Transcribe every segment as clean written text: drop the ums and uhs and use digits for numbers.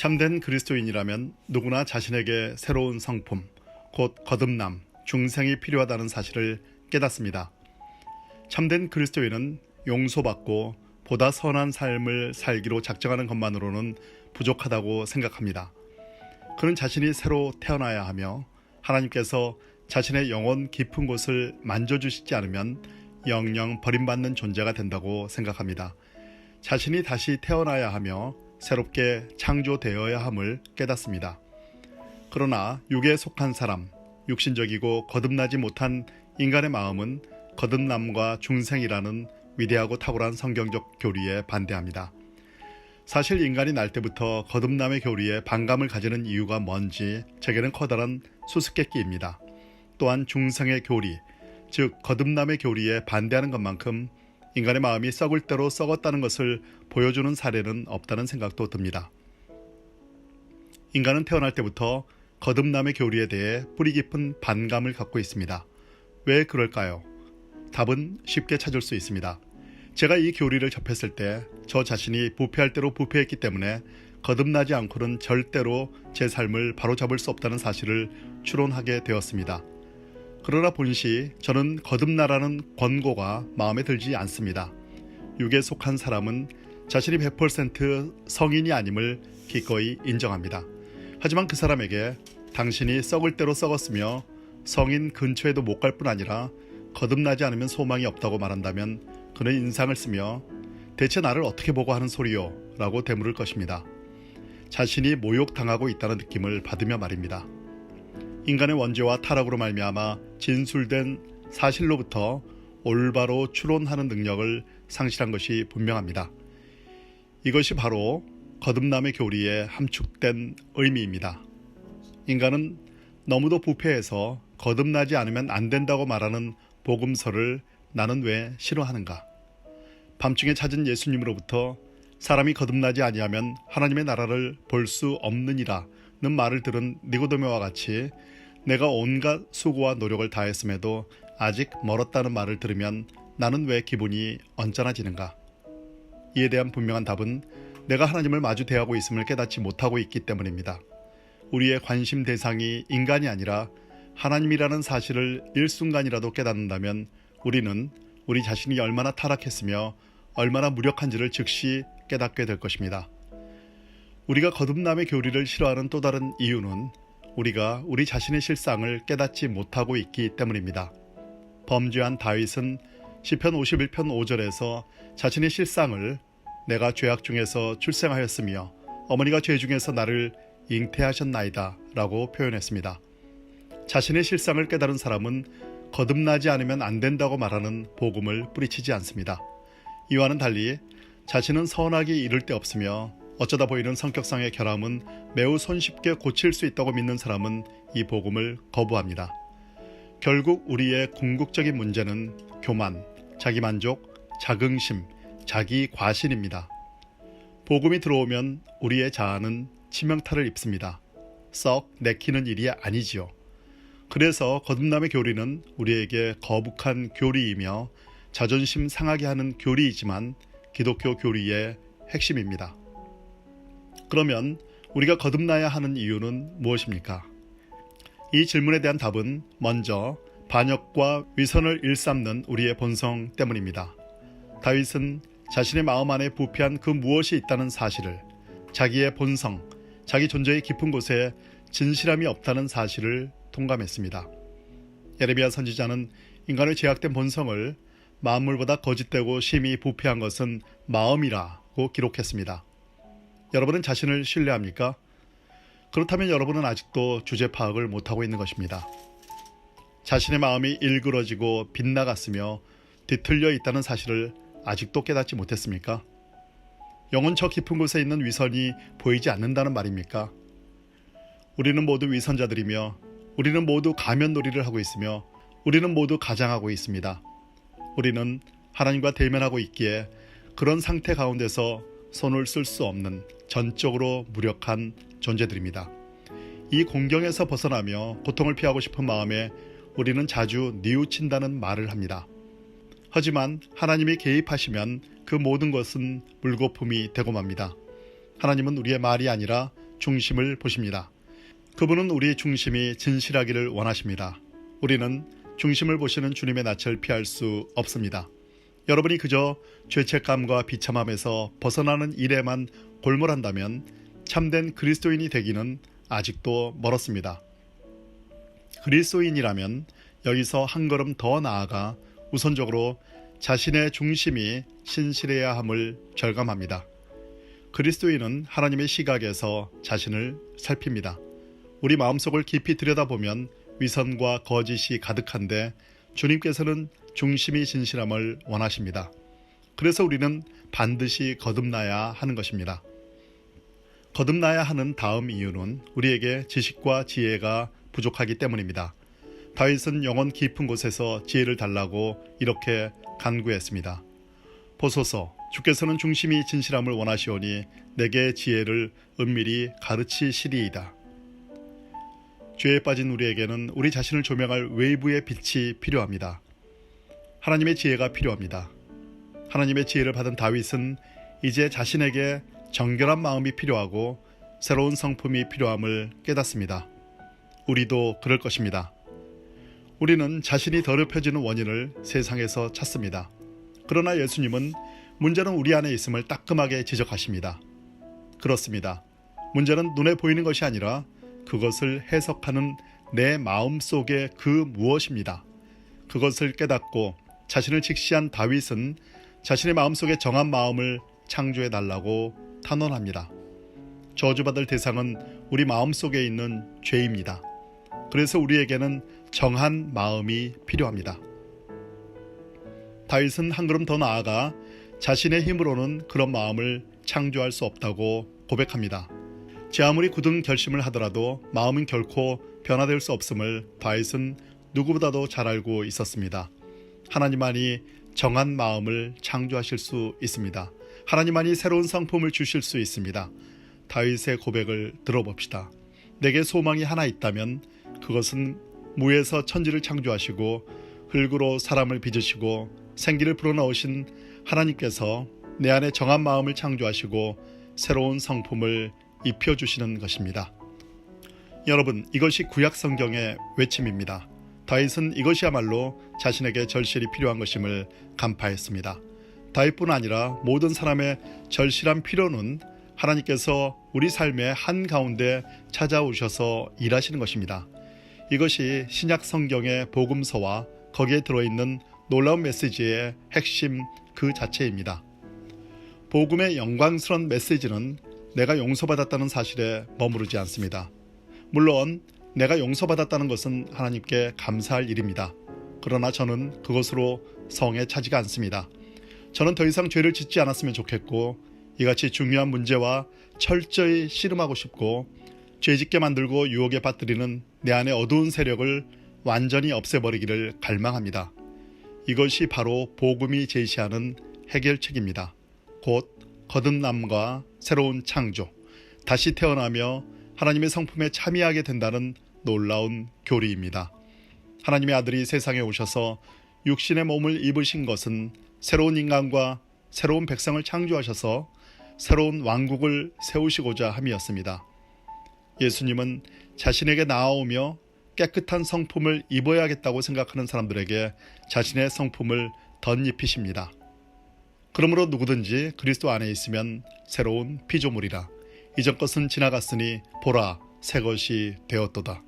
참된 그리스도인이라면 누구나 자신에게 새로운 성품, 곧 거듭남, 중생이 필요하다는 사실을 깨닫습니다. 참된 그리스도인은 용서받고 보다 선한 삶을 살기로 작정하는 것만으로는 부족하다고 생각합니다. 그는 자신이 새로 태어나야 하며 하나님께서 자신의 영혼 깊은 곳을 만져주시지 않으면 영영 버림받는 존재가 된다고 생각합니다. 자신이 다시 태어나야 하며 새롭게 창조되어야 함을 깨닫습니다. 그러나 육에 속한 사람, 육신적이고 거듭나지 못한 인간의 마음은 거듭남과 중생이라는 위대하고 탁월한 성경적 교리에 반대합니다. 사실 인간이 날 때부터 거듭남의 교리에 반감을 가지는 이유가 뭔지 제게는 커다란 수수께끼입니다. 또한 중생의 교리, 즉 거듭남의 교리에 반대하는 것만큼 인간의 마음이 썩을 대로 썩었다는 것을 보여주는 사례는 없다는 생각도 듭니다. 인간은 태어날 때부터 거듭남의 교리에 대해 뿌리 깊은 반감을 갖고 있습니다. 왜 그럴까요? 답은 쉽게 찾을 수 있습니다. 제가 이 교리를 접했을 때 저 자신이 부패할 대로 부패했기 때문에 거듭나지 않고는 절대로 제 삶을 바로잡을 수 없다는 사실을 추론하게 되었습니다. 그러나 본시 저는 거듭나라는 권고가 마음에 들지 않습니다. 육에 속한 사람은 자신이 100% 성인이 아님을 기꺼이 인정합니다. 하지만 그 사람에게 당신이 썩을 대로 썩었으며 성인 근처에도 못 갈 뿐 아니라 거듭나지 않으면 소망이 없다고 말한다면 그는 인상을 쓰며 대체 나를 어떻게 보고 하는 소리요? 라고 되물을 것입니다. 자신이 모욕당하고 있다는 느낌을 받으며 말입니다. 인간의 원죄와 타락으로 말미암아 진술된 사실로부터 올바로 추론하는 능력을 상실한 것이 분명합니다. 이것이 바로 거듭남의 교리에 함축된 의미입니다. 인간은 너무도 부패해서 거듭나지 않으면 안 된다고 말하는 복음서를 나는 왜 싫어하는가? 밤중에 찾은 예수님으로부터 사람이 거듭나지 아니하면 하나님의 나라를 볼 수 없느니라는 말을 들은 니고데모와 같이 내가 온갖 수고와 노력을 다했음에도 아직 멀었다는 말을 들으면 나는 왜 기분이 언짢아지는가? 이에 대한 분명한 답은 내가 하나님을 마주 대하고 있음을 깨닫지 못하고 있기 때문입니다. 우리의 관심 대상이 인간이 아니라 하나님이라는 사실을 일순간이라도 깨닫는다면 우리는 우리 자신이 얼마나 타락했으며 얼마나 무력한지를 즉시 깨닫게 될 것입니다. 우리가 거듭남의 교리를 싫어하는 또 다른 이유는 우리가 우리 자신의 실상을 깨닫지 못하고 있기 때문입니다. 범죄한 다윗은 시편 51편 5절에서 자신의 실상을 내가 죄악 중에서 출생하였으며 어머니가 죄 중에서 나를 잉태하셨나이다 라고 표현했습니다. 자신의 실상을 깨달은 사람은 거듭나지 않으면 안 된다고 말하는 복음을 뿌리치지 않습니다. 이와는 달리 자신은 선하게 이를 데 없으며 어쩌다 보이는 성격상의 결함은 매우 손쉽게 고칠 수 있다고 믿는 사람은 이 복음을 거부합니다. 결국 우리의 궁극적인 문제는 교만, 자기만족, 자긍심, 자기 과신입니다. 복음이 들어오면 우리의 자아는 치명타를 입습니다. 썩 내키는 일이 아니지요. 그래서 거듭남의 교리는 우리에게 거북한 교리이며 자존심 상하게 하는 교리이지만 기독교 교리의 핵심입니다. 그러면 우리가 거듭나야 하는 이유는 무엇입니까? 이 질문에 대한 답은 먼저 반역과 위선을 일삼는 우리의 본성 때문입니다. 다윗은 자신의 마음 안에 부패한 그 무엇이 있다는 사실을, 자기의 본성, 자기 존재의 깊은 곳에 진실함이 없다는 사실을 통감했습니다. 예레미야 선지자는 인간의 죄악된 본성을 만물보다 거짓되고 심히 부패한 것은 마음이라고 기록했습니다. 여러분은 자신을 신뢰합니까? 그렇다면 여러분은 아직도 주제 파악을 못하고 있는 것입니다. 자신의 마음이 일그러지고 빗나갔으며 뒤틀려 있다는 사실을 아직도 깨닫지 못했습니까? 영혼 저 깊은 곳에 있는 위선이 보이지 않는다는 말입니까? 우리는 모두 위선자들이며 우리는 모두 가면놀이를 하고 있으며 우리는 모두 가장하고 있습니다. 우리는 하나님과 대면하고 있기에 그런 상태 가운데서 손을 쓸 수 없는 전적으로 무력한 존재들입니다. 이 공경에서 벗어나며 고통을 피하고 싶은 마음에 우리는 자주 뉘우친다는 말을 합니다. 하지만 하나님이 개입하시면 그 모든 것은 물거품이 되고 맙니다. 하나님은 우리의 말이 아니라 중심을 보십니다. 그분은 우리 중심이 진실하기를 원하십니다. 우리는 중심을 보시는 주님의 낯을 피할 수 없습니다. 여러분이 그저 죄책감과 비참함에서 벗어나는 일에만 골몰한다면 참된 그리스도인이 되기는 아직도 멀었습니다. 그리스도인이라면 여기서 한 걸음 더 나아가 우선적으로 자신의 중심이 신실해야 함을 절감합니다. 그리스도인은 하나님의 시각에서 자신을 살핍니다. 우리 마음속을 깊이 들여다보면 위선과 거짓이 가득한데 주님께서는 중심이 진실함을 원하십니다. 그래서 우리는 반드시 거듭나야 하는 것입니다. 거듭나야 하는 다음 이유는 우리에게 지식과 지혜가 부족하기 때문입니다. 다윗은 영혼 깊은 곳에서 지혜를 달라고 이렇게 간구했습니다. 보소서, 주께서는 중심이 진실함을 원하시오니 내게 지혜를 은밀히 가르치시리이다. 죄에 빠진 우리에게는 우리 자신을 조명할 외부의 빛이 필요합니다. 하나님의 지혜가 필요합니다. 하나님의 지혜를 받은 다윗은 이제 자신에게 정결한 마음이 필요하고 새로운 성품이 필요함을 깨닫습니다. 우리도 그럴 것입니다. 우리는 자신이 더럽혀지는 원인을 세상에서 찾습니다. 그러나 예수님은 문제는 우리 안에 있음을 따끔하게 지적하십니다. 그렇습니다. 문제는 눈에 보이는 것이 아니라 그것을 해석하는 내 마음 속의 그 무엇입니다. 그것을 깨닫고 자신을 직시한 다윗은 자신의 마음속에 정한 마음을 창조해달라고 탄원합니다. 저주받을 대상은 우리 마음속에 있는 죄입니다. 그래서 우리에게는 정한 마음이 필요합니다. 다윗은 한 걸음 더 나아가 자신의 힘으로는 그런 마음을 창조할 수 없다고 고백합니다. 제 아무리 굳은 결심을 하더라도 마음은 결코 변화될 수 없음을 다윗은 누구보다도 잘 알고 있었습니다. 하나님만이 정한 마음을 창조하실 수 있습니다. 하나님만이 새로운 성품을 주실 수 있습니다. 다윗의 고백을 들어봅시다. 내게 소망이 하나 있다면 그것은 무에서 천지를 창조하시고 흙으로 사람을 빚으시고 생기를 불어넣으신 하나님께서 내 안에 정한 마음을 창조하시고 새로운 성품을 입혀주시는 것입니다. 여러분, 이것이 구약 성경의 외침입니다. 다윗은 이것이야말로 자신에게 절실히 필요한 것임을 간파했습니다. 다윗뿐 아니라 모든 사람의 절실한 필요는 하나님께서 우리 삶의 한가운데 찾아오셔서 일하시는 것입니다. 이것이 신약 성경의 복음서와 거기에 들어있는 놀라운 메시지의 핵심 그 자체입니다. 복음의 영광스러운 메시지는 내가 용서받았다는 사실에 머무르지 않습니다. 물론 내가 용서받았다는 것은 하나님께 감사할 일입니다. 그러나 저는 그것으로 성에 차지가 않습니다. 저는 더 이상 죄를 짓지 않았으면 좋겠고 이같이 중요한 문제와 철저히 씨름하고 싶고 죄짓게 만들고 유혹에 빠뜨리는 내 안의 어두운 세력을 완전히 없애버리기를 갈망합니다. 이것이 바로 복음이 제시하는 해결책입니다. 곧 거듭남과 새로운 창조, 다시 태어나며 하나님의 성품에 참여하게 된다는 놀라운 교리입니다. 하나님의 아들이 세상에 오셔서 육신의 몸을 입으신 것은 새로운 인간과 새로운 백성을 창조하셔서 새로운 왕국을 세우시고자 함이었습니다. 예수님은 자신에게 나아오며 깨끗한 성품을 입어야겠다고 생각하는 사람들에게 자신의 성품을 덧입히십니다. 그러므로 누구든지 그리스도 안에 있으면 새로운 피조물이라. 이전 것은 지나갔으니 보라, 새 것이 되었도다.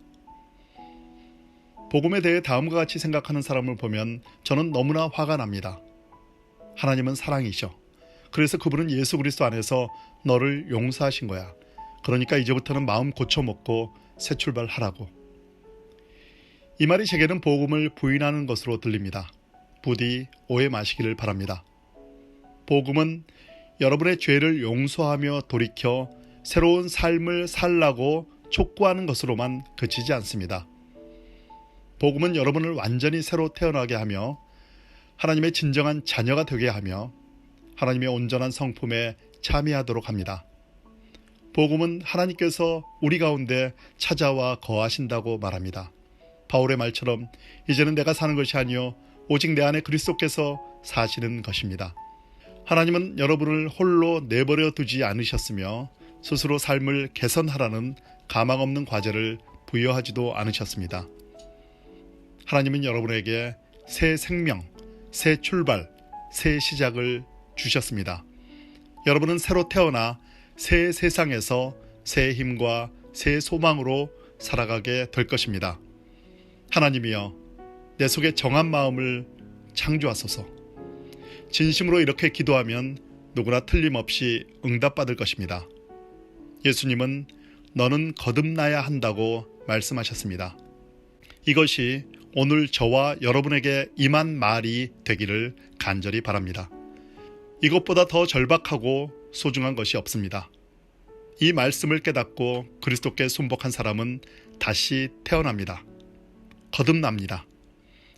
복음에 대해 다음과 같이 생각하는 사람을 보면 저는 너무나 화가 납니다. 하나님은 사랑이셔. 그래서 그분은 예수 그리스도 안에서 너를 용서하신 거야. 그러니까 이제부터는 마음 고쳐먹고 새 출발하라고. 이 말이 제게는 복음을 부인하는 것으로 들립니다. 부디 오해 마시기를 바랍니다. 복음은 여러분의 죄를 용서하며 돌이켜 새로운 삶을 살라고 촉구하는 것으로만 그치지 않습니다. 복음은 여러분을 완전히 새로 태어나게 하며 하나님의 진정한 자녀가 되게 하며 하나님의 온전한 성품에 참여하도록 합니다. 복음은 하나님께서 우리 가운데 찾아와 거하신다고 말합니다. 바울의 말처럼 이제는 내가 사는 것이 아니요 오직 내 안에 그리스도께서 사시는 것입니다. 하나님은 여러분을 홀로 내버려 두지 않으셨으며 스스로 삶을 개선하라는 가망 없는 과제를 부여하지도 않으셨습니다. 하나님은 여러분에게 새 생명, 새 출발, 새 시작을 주셨습니다. 여러분은 새로 태어나 새 세상에서 새 힘과 새 소망으로 살아가게 될 것입니다. 하나님이여, 내 속에 정한 마음을 창조하소서. 진심으로 이렇게 기도하면 누구나 틀림없이 응답받을 것입니다. 예수님은 너는 거듭나야 한다고 말씀하셨습니다. 이것이 오늘 저와 여러분에게 임한 말이 되기를 간절히 바랍니다. 이것보다 더 절박하고 소중한 것이 없습니다. 이 말씀을 깨닫고 그리스도께 순복한 사람은 다시 태어납니다. 거듭납니다.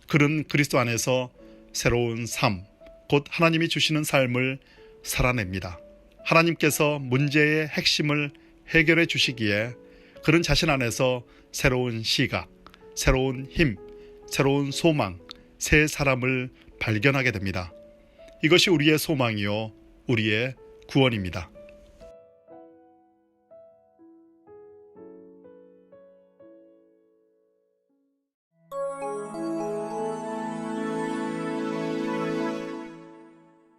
그는 그리스도 안에서 새로운 삶, 곧 하나님이 주시는 삶을 살아냅니다. 하나님께서 문제의 핵심을 해결해 주시기에 그는 자신 안에서 새로운 시각, 새로운 힘, 새로운 소망, 새 사람을 발견하게 됩니다. 이것이 우리의 소망이요, 우리의 구원입니다.